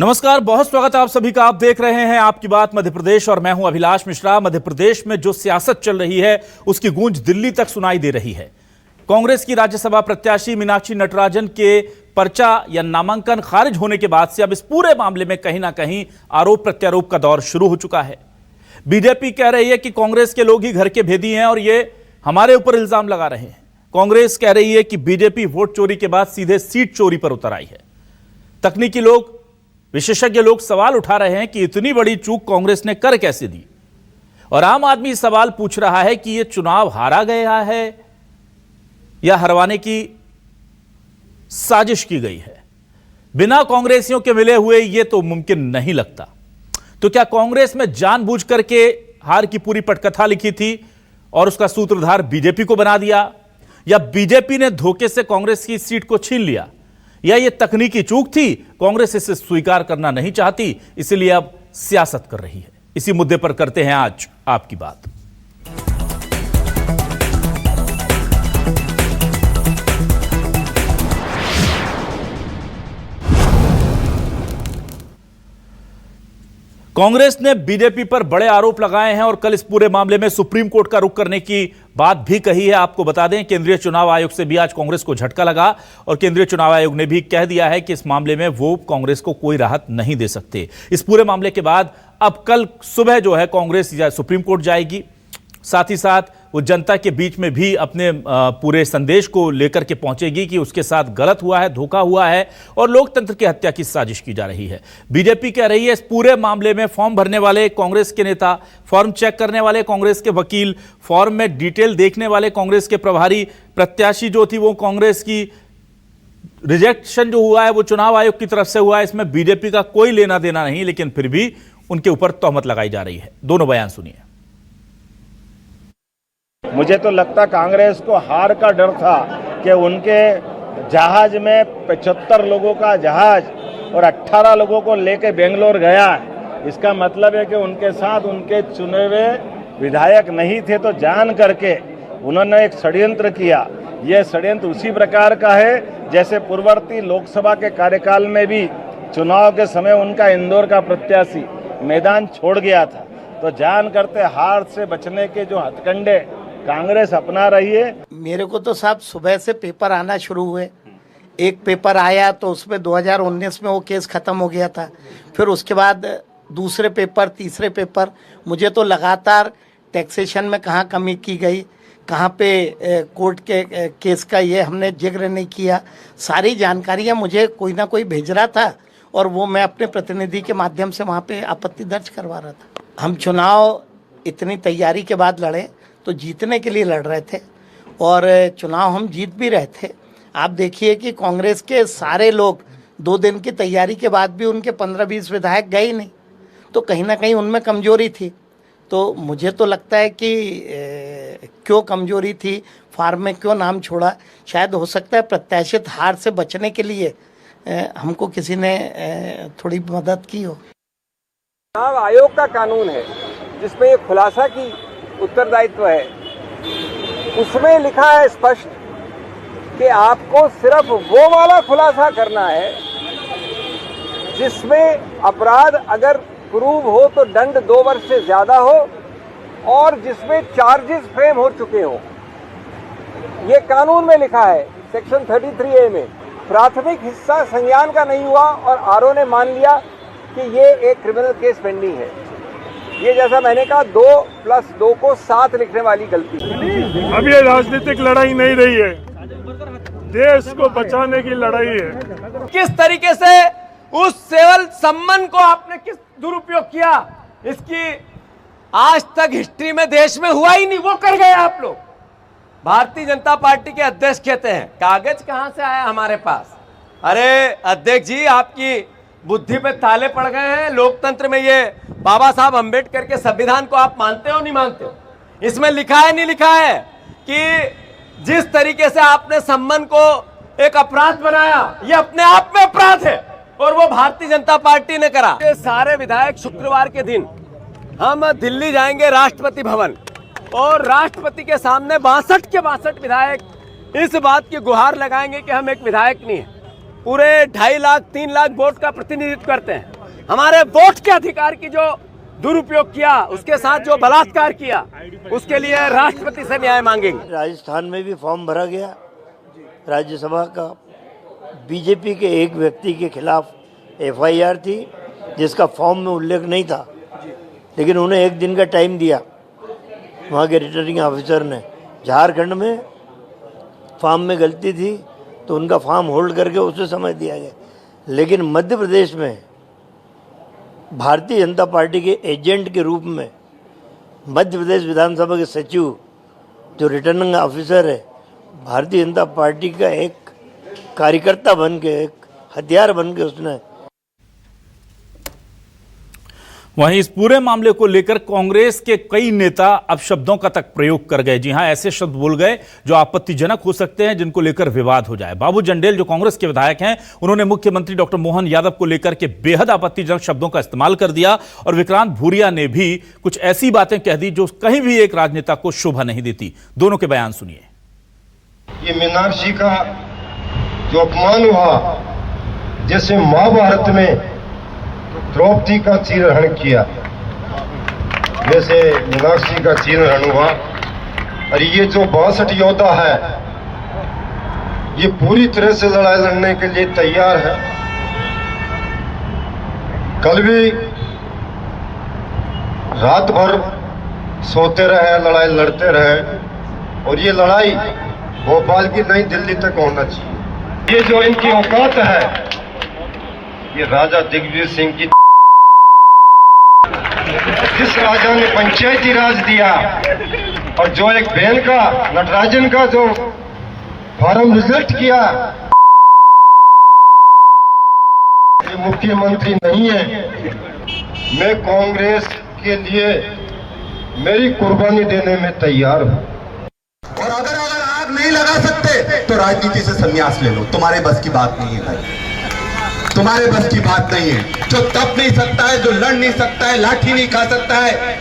नमस्कार, बहुत स्वागत है आप सभी का। आप देख रहे हैं आपकी बात मध्य प्रदेश और मैं हूं अभिलाष मिश्रा। मध्य प्रदेश में जो सियासत चल रही है उसकी गूंज दिल्ली तक सुनाई दे रही है। कांग्रेस की राज्यसभा प्रत्याशी मीनाक्षी नटराजन के पर्चा या नामांकन खारिज होने के बाद से अब इस पूरे मामले में कहीं ना कहीं आरोप प्रत्यारोप का दौर शुरू हो चुका है। बीजेपी कह रही है कि कांग्रेस के लोग ही घर के भेदी हैं और ये हमारे ऊपर इल्जाम लगा रहे हैं। कांग्रेस कह रही है कि बीजेपी वोट चोरी के बाद सीधे सीट चोरी पर उतर आई है। तकनीकी लोग, विशेषज्ञ लोग सवाल उठा रहे हैं कि इतनी बड़ी चूक कांग्रेस ने कर कैसे दी। और आम आदमी सवाल पूछ रहा है कि यह चुनाव हारा गया है या हरवाने की साजिश की गई है। बिना कांग्रेसियों के मिले हुए यह तो मुमकिन नहीं लगता। तो क्या कांग्रेस में जानबूझ करके हार की पूरी पटकथा लिखी थी और उसका सूत्रधार बीजेपी को बना दिया, या बीजेपी ने धोखे से कांग्रेस की सीट को छीन लिया, या ये तकनीकी चूक थी, कांग्रेस इसे स्वीकार करना नहीं चाहती इसलिए अब सियासत कर रही है। इसी मुद्दे पर करते हैं आज आपकी बात। कांग्रेस ने बीजेपी पर बड़े आरोप लगाए हैं और कल इस पूरे मामले में सुप्रीम कोर्ट का रुख करने की बात भी कही है। आपको बता दें, केंद्रीय चुनाव आयोग से भी आज कांग्रेस को झटका लगा और केंद्रीय चुनाव आयोग ने भी कह दिया है कि इस मामले में वो कांग्रेस को कोई राहत नहीं दे सकते। इस पूरे मामले के बाद अब कल सुबह जो है कांग्रेस सुप्रीम कोर्ट जाएगी। साथ ही साथ वो जनता के बीच में भी अपने पूरे संदेश को लेकर के पहुंचेगी कि उसके साथ गलत हुआ है, धोखा हुआ है और लोकतंत्र की हत्या की साजिश की जा रही है। बीजेपी कह रही है इस पूरे मामले में फॉर्म भरने वाले कांग्रेस के नेता, फॉर्म चेक करने वाले कांग्रेस के वकील, फॉर्म में डिटेल देखने वाले कांग्रेस के प्रभारी, प्रत्याशी जो थी वो कांग्रेस की, रिजेक्शन जो हुआ है वो चुनाव आयोग की तरफ से हुआ है। इसमें बीजेपी का कोई लेना देना नहीं, लेकिन फिर भी उनके ऊपर तोहमत लगाई जा रही है। दोनों बयान सुनिए। मुझे तो लगता कांग्रेस को हार का डर था कि उनके जहाज में 75 लोगों का जहाज और 18 लोगों को लेके बेंगलोर गया। इसका मतलब है कि उनके साथ उनके चुने हुए विधायक नहीं थे, तो जान करके उन्होंने एक षड्यंत्र किया। यह षड्यंत्र उसी प्रकार का है जैसे पूर्ववर्ती लोकसभा के कार्यकाल में भी चुनाव के समय उनका इंदौर का प्रत्याशी मैदान छोड़ गया था। तो जान करते हार से बचने के जो हथकंडे कांग्रेस अपना रही है। मेरे को तो साहब सुबह से पेपर आना शुरू हुए। एक पेपर आया तो उसमें 2019 में वो केस खत्म हो गया था। फिर उसके बाद दूसरे पेपर, तीसरे पेपर। मुझे तो लगातार टैक्सेशन में कहाँ कमी की गई, कहाँ पे कोर्ट के केस का ये हमने जिक्र नहीं किया, सारी जानकारियाँ मुझे कोई ना कोई भेज रहा था और वो मैं अपने प्रतिनिधि के माध्यम से वहाँ पे आपत्ति दर्ज करवा रहा था। हम चुनाव इतनी तैयारी के बाद लड़े तो जीतने के लिए लड़ रहे थे और चुनाव हम जीत भी रहे थे। आप देखिए कि कांग्रेस के सारे लोग 2 दिन की तैयारी के बाद भी उनके 15-20 विधायक गए नहीं, तो कहीं ना कहीं उनमें कमजोरी थी। तो मुझे तो लगता है कि क्यों कमजोरी थी, फार्म में क्यों नाम छोड़ा, शायद हो सकता है प्रत्याशित हार से बचने के लिए हमको किसी ने थोड़ी मदद की हो। चुनाव आयोग का कानून है जिसमें ये खुलासा की उत्तरदायित्व है, उसमें लिखा है स्पष्ट कि आपको सिर्फ वो वाला खुलासा करना है जिसमें अपराध अगर प्रूव हो तो दंड 2 वर्ष से ज्यादा हो और जिसमें चार्जेस फ्रेम हो चुके हो। ये कानून में लिखा है सेक्शन 33A में। प्राथमिक हिस्सा संज्ञान का नहीं हुआ और आरओ ने मान लिया कि ये एक क्रिमिनल केस पेंडिंग है। ये जैसा मैंने कहा 2+2 को 7 लिखने वाली गलती। अब ये राजनीतिक लड़ाई नहीं रही है, देश को बचाने की लड़ाई है। किस तरीके से उस सेवल सम्मान को आपने किस दुरुपयोग किया, इसकी आज तक हिस्ट्री में देश में हुआ ही नहीं, वो कर गए आप लोग। भारतीय जनता पार्टी के अध्यक्ष कहते हैं कागज कहां से आया हमारे पास। अरे अध्यक्ष जी, आपकी बुद्धि पे ताले पड़ गए हैं। लोकतंत्र में ये बाबा साहब अंबेडकर के संविधान को आप मानते हो नहीं मानते हो? इसमें लिखा है नहीं लिखा है कि जिस तरीके से आपने सम्मान को एक अपराध बनाया, ये अपने आप में अपराध है और वो भारतीय जनता पार्टी ने करा। ये सारे विधायक शुक्रवार के दिन हम दिल्ली जाएंगे राष्ट्रपति भवन और राष्ट्रपति के सामने 62 के 62 विधायक इस बात की गुहार लगाएंगे कि हम एक विधायक नहीं है, पूरे 2.5 लाख 3 लाख वोट का प्रतिनिधित्व करते हैं। हमारे वोट के अधिकार की जो दुरुपयोग किया, उसके साथ जो बलात्कार किया, उसके लिए राष्ट्रपति से न्याय मांगेंगे। राजस्थान में भी फॉर्म भरा गया राज्यसभा का। बीजेपी के एक व्यक्ति के खिलाफ एफआईआर थी जिसका फॉर्म में उल्लेख नहीं था, लेकिन उन्हें 1 दिन का टाइम दिया वहाँ के रिटर्निंग ऑफिसर ने। झारखंड में फॉर्म में गलती थी तो उनका फॉर्म होल्ड करके उसे समय दिया गया, लेकिन मध्य प्रदेश में भारतीय जनता पार्टी के एजेंट के रूप में मध्य प्रदेश विधानसभा के सचिव जो रिटर्निंग ऑफिसर है, भारतीय जनता पार्टी का एक कार्यकर्ता बन के, एक हथियार बन के उसने। वहीं इस पूरे मामले को लेकर कांग्रेस के कई नेता अब शब्दों का तक प्रयोग कर गए। जी हां, ऐसे शब्द बोल गए जो आपत्तिजनक हो सकते हैं, जिनको लेकर विवाद हो जाए। बाबू जंडेल जो कांग्रेस के विधायक हैं, उन्होंने मुख्यमंत्री डॉक्टर मोहन यादव को लेकर के बेहद आपत्तिजनक शब्दों का इस्तेमाल कर दिया और विक्रांत भूरिया ने भी कुछ ऐसी बातें कह दी जो कहीं भी एक राजनेता को शोभा नहीं देती। दोनों के बयान सुनिए। ये मीनाक्षी का जो अपमान हुआ, जैसे महाभारत में द्रौपदी का चीरहरण किया, वैसे मीनाक्षी का चीरहरण हुआ। और ये जो 62 योद्धा है, ये पूरी तरह से लड़ाई लड़ने के लिए तैयार है। कल भी रात भर सोते रहे, लड़ाई लड़ते रहे, और ये लड़ाई भोपाल की नई दिल्ली तक होना चाहिए। ये जो इनकी औकात है, ये राजा दिग्विजय सिंह की, जिस राजा ने पंचायती राज दिया और जो एक बहन का, नटराजन का जो फॉर्म रिजेक्ट किया, ये मुख्यमंत्री नहीं है। मैं कांग्रेस के लिए मेरी कुर्बानी देने में तैयार हूं। और अगर आग नहीं लगा सकते तो राजनीति से संन्यास ले लो, तुम्हारे बस की बात नहीं है भाई, तुम्हारे बस की बात नहीं है। जो तप नहीं सकता है, जो लड़ नहीं सकता है, लाठी नहीं खा सकता है,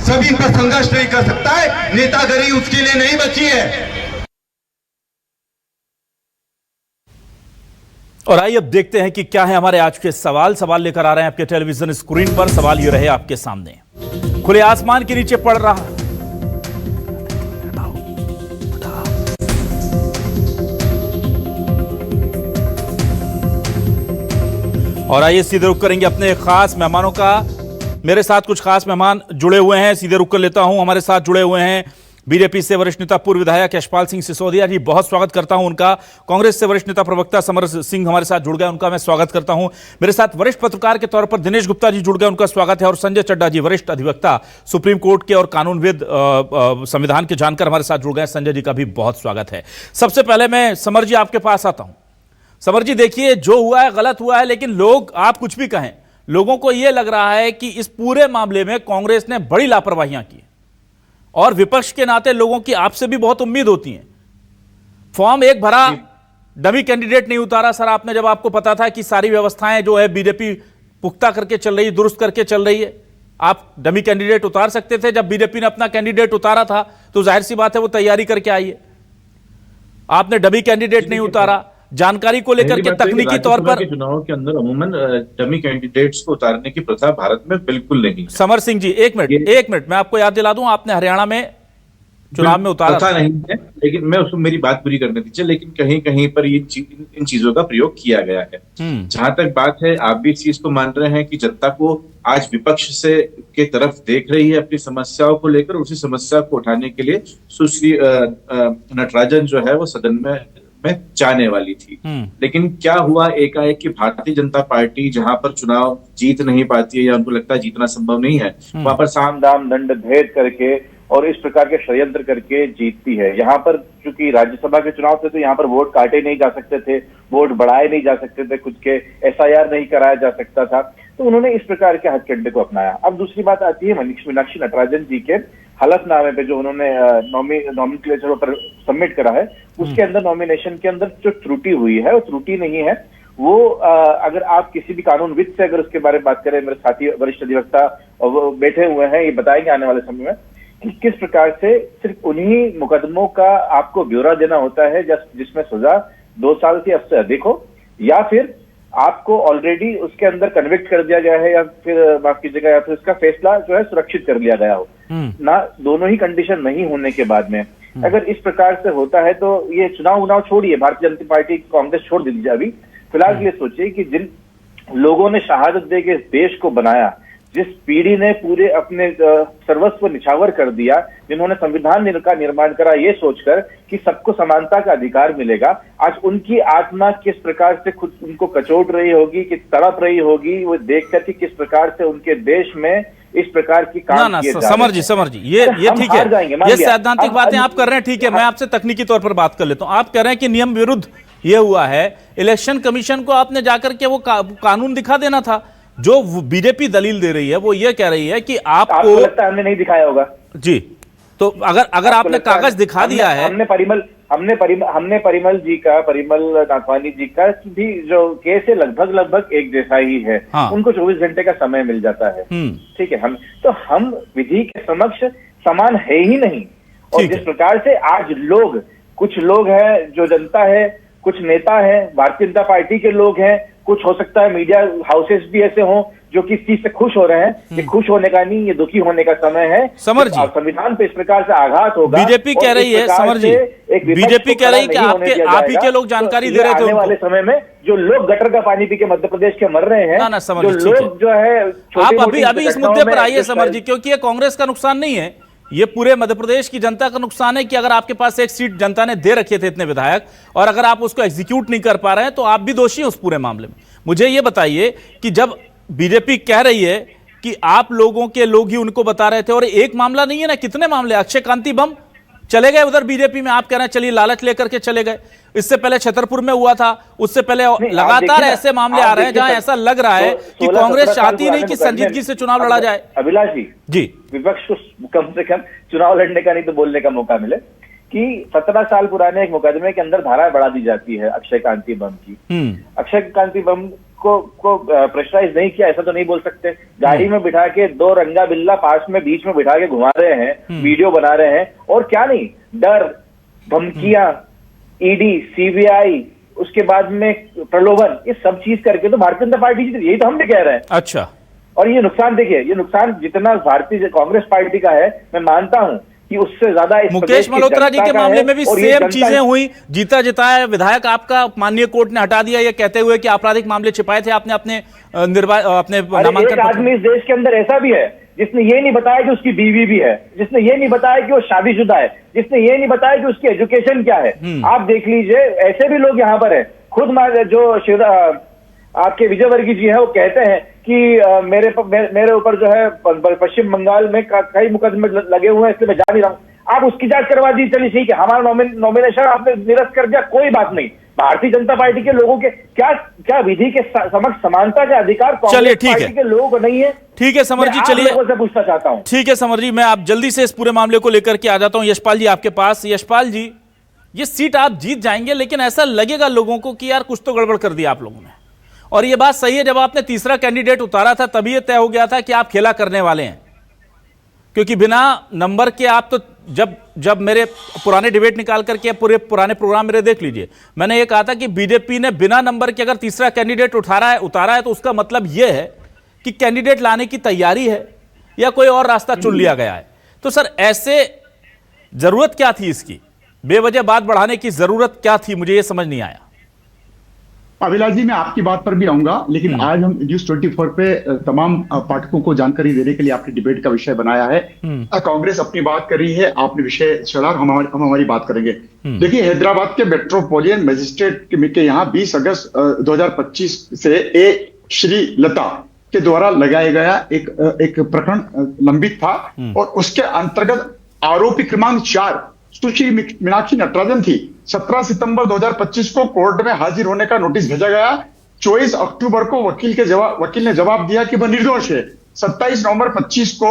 सभी पर संघर्ष नहीं कर सकता है, नेतागिरी उसके लिए नहीं बची है। और आइए अब देखते हैं कि क्या है हमारे आज के सवाल लेकर आ रहे हैं आपके टेलीविजन स्क्रीन पर। सवाल ये रहे आपके सामने, खुले आसमान के नीचे पड़ रहा और आइए सीधे रुख करेंगे अपने खास मेहमानों का। मेरे साथ कुछ खास मेहमान जुड़े हुए हैं, सीधे रुख कर लेता हूं। हमारे साथ जुड़े हुए हैं बीजेपी से वरिष्ठ नेता पूर्व विधायक यशपाल सिंह सिसोदिया जी, बहुत स्वागत करता हूं उनका। कांग्रेस से वरिष्ठ नेता प्रवक्ता समर सिंह हमारे साथ जुड़ गए, उनका मैं स्वागत करता हूं। मेरे साथ वरिष्ठ पत्रकार के तौर पर दिनेश गुप्ता जी जुड़ गए, उनका स्वागत है। और संजय चड्डा जी, वरिष्ठ अधिवक्ता सुप्रीम कोर्ट के और कानूनविद, संविधान के जानकार हमारे साथ जुड़ गए। संजय जी का भी बहुत स्वागत है। सबसे पहले मैं समर जी आपके पास आता हूं। समर जी, देखिए जो हुआ है गलत हुआ है, लेकिन लोग, आप कुछ भी कहें, लोगों को यह लग रहा है कि इस पूरे मामले में कांग्रेस ने बड़ी लापरवाहियां की और विपक्ष के नाते लोगों की आपसे भी बहुत उम्मीद होती है। फॉर्म एक भरा, डमी कैंडिडेट नहीं उतारा सर आपने, जब आपको पता था कि सारी व्यवस्थाएं जो है बीजेपी पुख्ता करके चल रही है, दुरुस्त करके चल रही है। आप डमी कैंडिडेट उतार सकते थे। जब बीजेपी ने अपना कैंडिडेट उतारा था तो जाहिर सी बात है वो तैयारी करके आई है। आपने डमी कैंडिडेट नहीं उतारा। जानकारी को लेकर के तकनीकी तौर पर चुनाव के अंदर अमूमन डमी कैंडिडेट्स को उतारने की प्रथा भारत में बिल्कुल नहीं। समर सिंह जी, एक मिनट मैं आपको याद दिला दूं, आपने हरियाणा में चुनाव में उतारा था नहीं है, लेकिन मैं उसको मेरी बात पूरी करने दीजिए। लेकिन कहीं कहीं पर इन चीजों का प्रयोग किया गया है। जहां तक बात है, आप भी इस चीज को मान रहे हैं कि जनता को आज विपक्ष से के तरफ देख रही है अपनी समस्याओं को लेकर। उसी समस्या को उठाने के लिए सुश्री नटराजन जो है वो सदन में जाने वाली थी। लेकिन क्या हुआ, एकाएक कि भारतीय जनता पार्टी जहां पर चुनाव जीत नहीं पाती है या उनको लगता है जीतना संभव नहीं है, वहां पर साम दाम दंड भेद करके और इस प्रकार के षड्यंत्र करके जीतती है। यहाँ पर चूंकि राज्यसभा के चुनाव थे तो यहाँ पर वोट काटे नहीं जा सकते थे, वोट बढ़ाए नहीं जा सकते थे, खुद के एसआईआर नहीं कराया जा सकता था, तो उन्होंने इस प्रकार के हथकंडे को अपनाया। अब दूसरी बात आती है मीनाक्षी नटराजन जी के हलफनामे पे जो उन्होंने नॉमिनेचर पर सबमिट करा है, उसके अंदर नॉमिनेशन के अंदर जो त्रुटि हुई है वो त्रुटि नहीं है। वो अगर आप किसी भी कानूनविद से अगर उसके बारे में बात करें, मेरे साथी वरिष्ठ अधिवक्ता वो बैठे हुए हैं, ये बताएंगे आने वाले समय में कि किस प्रकार से सिर्फ उन्हीं मुकदमों का आपको ब्यौरा देना होता है जिसमें सजा 2 साल से अब से अधिक हो, या फिर आपको ऑलरेडी उसके अंदर कन्विक्ट कर दिया गया है, या फिर माफ कीजिएगा, या फिर उसका फैसला जो है सुरक्षित कर लिया गया हो ना। दोनों ही कंडीशन नहीं होने के बाद में अगर इस प्रकार से होता है तो ये चुनाव छोड़िए, भारतीय जनता पार्टी कांग्रेस छोड़ दीजिए अभी फिलहाल। ये सोचिए कि जिन लोगों ने शहादत दे के इस देश को बनाया, जिस पीढ़ी ने पूरे अपने सर्वस्व निछावर कर दिया, जिन्होंने संविधान का निर्माण करा ये सोचकर कि सबको समानता का अधिकार मिलेगा, आज उनकी आत्मा किस प्रकार से खुद उनको कचोट रही होगी, कि तड़प रही होगी, वो देखकर कि किस प्रकार से उनके देश में इस प्रकार की काम किए जा रहे हैं। समर जी ये ठीक है, ये सैद्धांतिक बातें आप कर रहे हैं, ठीक है। मैं आपसे तकनीकी तौर पर बात कर लेता हूं। आप कह रहे हैं कि नियम विरुद्ध ये हुआ है, इलेक्शन कमीशन को आपने जाकर के वो कानून दिखा देना था। जो बीजेपी दलील दे रही है वो ये कह रही है कि आपको लगता है हमने नहीं दिखाया होगा जी, तो अगर आपने कागज दिखा दिया है, हमने परिमल नाथवानी जी का भी जो केस है लगभग एक जैसा ही है। हाँ। उनको 24 घंटे का समय मिल जाता है, ठीक है। हम विधि के समक्ष समान है ही नहीं। और जिस प्रकार से आज कुछ लोग हैं जो जनता है, कुछ नेता है भारतीय जनता पार्टी के लोग हैं, कुछ हो सकता है मीडिया हाउसेस भी ऐसे हों जो कि इस चीज से खुश हो रहे हैं। ये खुश होने का नहीं, ये दुखी होने का समय है। समर जी, संविधान पे इस प्रकार से आघात होगा। बीजेपी कह रही है, समर जी, बीजेपी कह रही है कि आप ही के लोग जानकारी दे रहे थे। आने वाले समय में जो लोग गटर का पानी पी के मध्य प्रदेश के मर रहे हैं, जो लोग जो है आप अभी इस मुद्दे पर आइए समर जी, क्योंकि ये कांग्रेस का नुकसान नहीं है, ये पूरे मध्य प्रदेश की जनता का नुकसान है कि अगर आपके पास एक सीट जनता ने दे रखे थे इतने विधायक, और अगर आप उसको एग्जीक्यूट नहीं कर पा रहे हैं तो आप भी दोषी हैं उस पूरे मामले में। मुझे ये बताइए कि जब बीजेपी कह रही है कि आप लोगों के लोग ही उनको बता रहे थे, और एक मामला नहीं है ना, कितने मामले, अक्षय कांति बम चले गए उधर बीजेपी में, आप कह रहे हैं चलिए लालच लेकर के चले गए। इससे पहले छतरपुर में हुआ था, उससे पहले लगातार ऐसे मामले आ रहे हैं जहां ऐसा लग रहा है कि कांग्रेस चाहती नहीं कि संजीदगी से चुनाव लड़ा जाए। अभिलाष जी, विपक्ष को कम से कम चुनाव लड़ने का नहीं तो बोलने का मौका मिले कि 17 साल पुराने एक मुकदमे के अंदर धाराएं बढ़ा दी जाती है अक्षय कांति बम की। अक्षय कांति बम को प्रेशराइज नहीं किया ऐसा तो नहीं बोल सकते। गाड़ी में बिठा के 2 रंगा बिल्ला पास में बीच में बिठा के घुमा रहे हैं, वीडियो बना रहे हैं, और क्या नहीं, डर, धमकियां, ईडी, सीबीआई, उसके बाद में प्रलोभन, ये सब चीज करके तो भारतीय जनता पार्टी जीती। यही तो हम भी कह रहे हैं। अच्छा, और ये नुकसान देखिए, ये नुकसान जितना भारतीय कांग्रेस पार्टी का है, मैं मानता हूं कि उससे ज्यादा मुकेश मल्होत्रा जी के मामले में भी सेम चीजें हुई। जीता जिताया विधायक आपका माननीय कोर्ट ने हटा दिया, ये कहते हुए कि आपराधिक मामले छिपाए थे आपने अपने नामांकन। आदमी इस देश के अंदर ऐसा भी है जिसने ये नहीं बताया कि उसकी बीवी भी है, जिसने ये नहीं बताया कि वो शादीशुदा है, जिसने ये नहीं बताया कि उसकी एजुकेशन क्या है। आप देख लीजिए, ऐसे भी लोग यहाँ पर है। खुद जो आपके विजयवर्गीय जी है वो कहते हैं कि मेरे ऊपर जो है पश्चिम बंगाल में कई मुकदमे लगे हुए हैं, इसलिए मैं जा नहीं रहा हूं। आप उसकी जांच करवा दी, चलिए ठीक है, हमारा नॉमिनेशन आपने निरस्त कर दिया, कोई बात नहीं। भारतीय जनता पार्टी के लोगों के क्या विधि के समक्ष समानता के अधिकार कांग्रेस पार्टी के लोगों को नहीं है? ठीक है समर जी, चलिए से पूछना चाहता हूं। ठीक है समर जी, मैं आप जल्दी से इस पूरे मामले को लेकर के आ जाता हूं। यशपाल जी आपके पास। यशपाल जी, ये सीट आप जीत जाएंगे, लेकिन ऐसा लगेगा लोगों को कि यार कुछ तो गड़बड़ कर दिया आप लोगों ने। और ये बात सही है, जब आपने तीसरा कैंडिडेट उतारा था तभी ये तय हो गया था कि आप खेला करने वाले हैं, क्योंकि बिना नंबर के आप तो जब मेरे पुराने डिबेट निकाल करके पूरे पुराने प्रोग्राम मेरे देख लीजिए, मैंने ये कहा था कि बीजेपी ने बिना नंबर के अगर तीसरा कैंडिडेट उतारा है तो उसका मतलब यह है कि कैंडिडेट लाने की तैयारी है या कोई और रास्ता चुन लिया गया है। तो सर ऐसे जरूरत क्या थी इसकी, बेवजह बात बढ़ाने की जरूरत क्या थी, मुझे ये समझ नहीं आया। अभिलाष जी, मैं आपकी बात पर भी आऊंगा, लेकिन आज हम न्यूज 24 पे तमाम पाठकों को जानकारी देने के लिए आपने डिबेट का विषय बनाया है। कांग्रेस अपनी बात कर रही है, आपने विषय चढ़ा, हम हमारी बात करेंगे। देखिए, हैदराबाद के मेट्रोपोलियन मजिस्ट्रेट के यहाँ 20 अगस्त 2025 से श्री लता के द्वारा लगाया गया एक प्रकरण लंबित था, और उसके अंतर्गत आरोपी क्रमांक 4 सुश्री मीनाक्षी नटराजन थी। 17 सितंबर 2025 को कोर्ट में हाजिर होने का नोटिस भेजा गया। 24 अक्टूबर को वकील ने जवाब दिया कि वह निर्दोष है। 27 नवंबर 25 को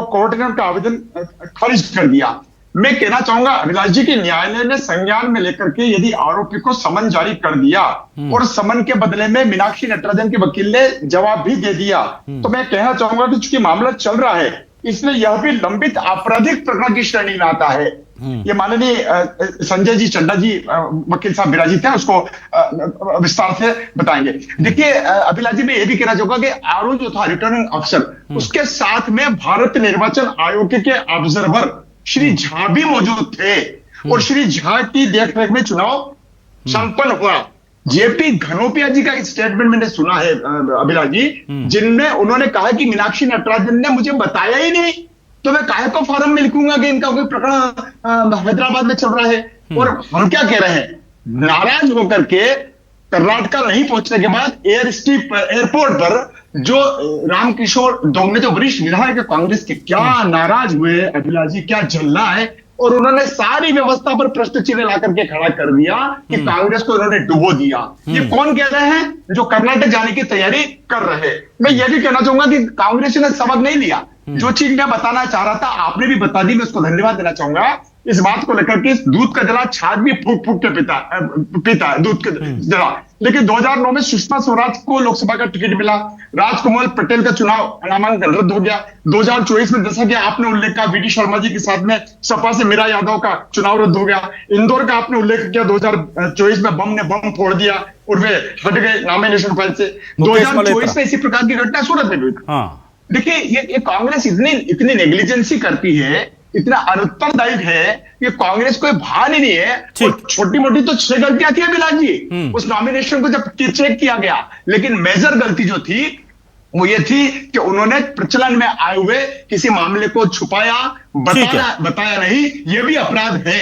कोर्ट ने उनका आवेदन खारिज कर दिया। मैं कहना चाहूंगा अभिलाष जी की न्यायालय ने संज्ञान में लेकर के यदि आरोपी को समन जारी कर दिया और समन के बदले में मीनाक्षी नटराजन के वकील ने जवाब भी दे दिया, तो मैं कहना चाहूंगा कि चूंकि मामला चल रहा है, इसलिए यह भी लंबित आपराधिक प्रकरण की श्रेणी में आता है। ये माननीय संजय जी चड्डा जी वकील साहब विराजित हैं, उसको विस्तार से बताएंगे। देखिए अभिलाष जी, मैं ये भी कहना चाहूंगा कि आरओ जो था रिटर्निंग अफसर, उसके साथ में भारत निर्वाचन आयोग के ऑब्जर्वर श्री झा भी मौजूद थे और श्री झा की देखरेख में चुनाव संपन्न हुआ। जेपी घनोपिया जी का स्टेटमेंट मैंने सुना है अभिलाष जी, जिनमें उन्होंने कहा कि मीनाक्षी नटराजन ने मुझे बताया ही नहीं, तो मैं काहे को फॉरम में लिखूंगा कि इनका कोई प्रकरण हैदराबाद में चल रहा है। और हम क्या कह रहे हैं, नाराज होकर के कर्नाटका नहीं पहुंचने के बाद एयरपोर्ट पर जो रामकिशोर दोंगने, जो वरिष्ठ विधायक है कांग्रेस के, क्या नाराज हुए अभिलाष जी, क्या झल्ला है। और उन्होंने सारी व्यवस्था पर प्रश्न चिन्ह ला करके खड़ा कर दिया कि कांग्रेस को इन्होंने डुबो दिया। ये कौन कह रहे हैं? जो कर्नाटक जाने की तैयारी कर रहे हैं। मैं ये भी कहना चाहूंगा कि कांग्रेस ने सबक नहीं लिया। जो चीज मैं बताना चाह रहा था आपने भी बता दी, मैं उसको धन्यवाद देना चाहूंगा। इस बात को लेकर के दूध का जला छाछ भी फूक फूक के पीता है दूध का जला। लेकिन 2009 में सुषमा स्वराज को लोकसभा का टिकट मिला, राजकमल पटेल का चुनाव नामांकन रद्द हो गया। 2024 में जैसा कि आपने उल्लेख किया, वीडी शर्मा जी के साथ में सपा से मीरा यादव का चुनाव रद्द हो गया। इंदौर का आपने उल्लेख किया, 2024 में बम ने बम फोड़ दिया और वे हट गए नॉमिनेशन फाइल से। 2024 में इसी प्रकार की घटना सूरत में हुई। देखिए ये कांग्रेस इतनी नेग्लिजेंसी करती है, इतना अनुत्तरदायी है कि कांग्रेस कोई भान ही नहीं है। छोटी मोटी तो 6 गलतियां थी अभिलाष जी उस नॉमिनेशन को जब चेक किया गया, लेकिन मेजर गलती जो थी वो ये थी कि उन्होंने प्रचलन में आए हुए किसी मामले को छुपाया, बताया नहीं, ये भी अपराध है।